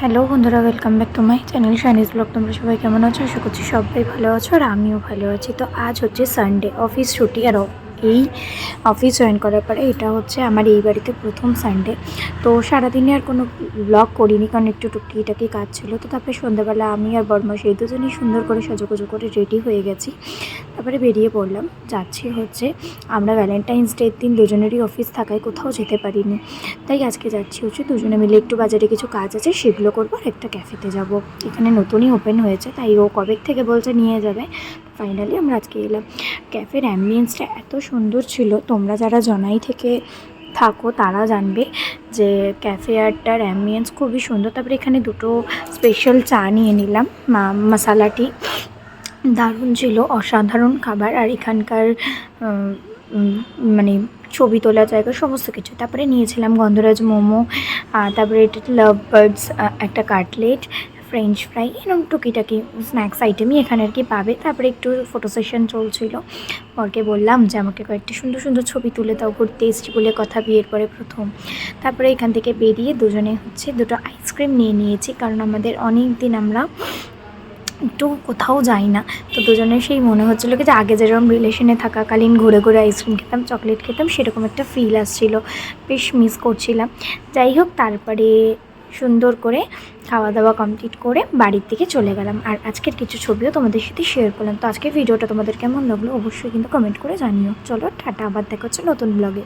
Hello বন্ধুরা, welcome back to my channel Shiny's blog. তোমরা সবাই কেমন আছো? আশা করছি সবাই ভালো আছো আর আমিও ভালো আছি। তো আজ হচ্ছে সানডে, অফিস ছুটি। আর এই অফিস জয়েন করার পরে এটা হচ্ছে আমার এই বাড়িতে প্রথম সানডে। তো সারাদিনে আর কোনো ব্লগ করিনি, কারণ একটু টুকটাকি কাজ ছিল। তো তারপরে সন্ধ্যাবেলা আমি আর বরমাস এই দুজনেই সুন্দর করে সাজুগুজু করে রেডি হয়ে গেছি। তারপরে বেরিয়ে পড়লাম। যাচ্ছি হচ্ছে, আমরা ভ্যালেন্টাইন্স ডের দিন দুজনেরই অফিস থাকায় কোথাও যেতে পারিনি, তাই আজকে যাচ্ছি হচ্ছে দুজনে মিলে একটু বাজারে কিছু কাজ আছে সেগুলো করবো আর একটা ক্যাফেতে যাব। এখানে নতুনই ওপেন হয়েছে, তাই ও কবে থেকে বলছে নিয়ে যাবে। ফাইনালি আমরা আজকে এলাম। ক্যাফের অ্যাম্বিয়েন্সটা এত সুন্দর ছিল, তোমরা যারা জনাই থেকে থাকো তারা জানবে যে ক্যাফে আরটার অ্যাম্বিয়েন্স খুবই সুন্দর। তারপরে এখানে দুটো স্পেশাল চা নিয়ে নিলাম, মশালা টি। দারুণ ছিল, অসাধারণ খাবার। আর এখানকার মানে ছবি তোলার জায়গা সমস্ত কিছু। তারপরে নিয়েছিলাম গন্ধরাজ মোমো, তারপরে এটা লাভ বার্ডস, একটা কাটলেট, ফ্রেঞ্চ ফ্রাই, এরকম টুকিটাকি স্ন্যাক্স আইটেমই এখানে আর কি পাবে। তারপরে একটু ফটো সেশন চলছিল। পরকে বললাম যে আমাকে কয়েকটি সুন্দর সুন্দর ছবি তুলে দাও, ঘুরতে এসেছি বলে কথা, বিয়ের পরে প্রথম। তারপরে এখান থেকে বেরিয়ে দুজনে হচ্ছে দুটো আইসক্রিম নিয়ে নিয়েছি, কারণ আমাদের অনেক দিন আমরা একটু কোথাও যাই না। তো দুজনের সেই মনে হচ্ছিলো কি যে আগে যেরকম রিলেশনে থাকাকালীন ঘুরে ঘুরে আইসক্রিম খেতাম, চকলেট খেতাম, সেরকম একটা ফিল আসছিল, বেশ মিস করছিলাম। যাই হোক, তারপরে সুন্দর করে খাওয়া দাওয়া কমপ্লিট করে বাড়ির দিকে চলে গেলাম। আর আজকের কিছু ছবিও তোমাদের সাথে শেয়ার করলাম। তো আজকের ভিডিওটা তোমাদের কেমন লাগলো অবশ্যই কিন্তু কমেন্ট করে জানিও। চলো টাটা, আবার দেখা হচ্ছে নতুন ব্লগে।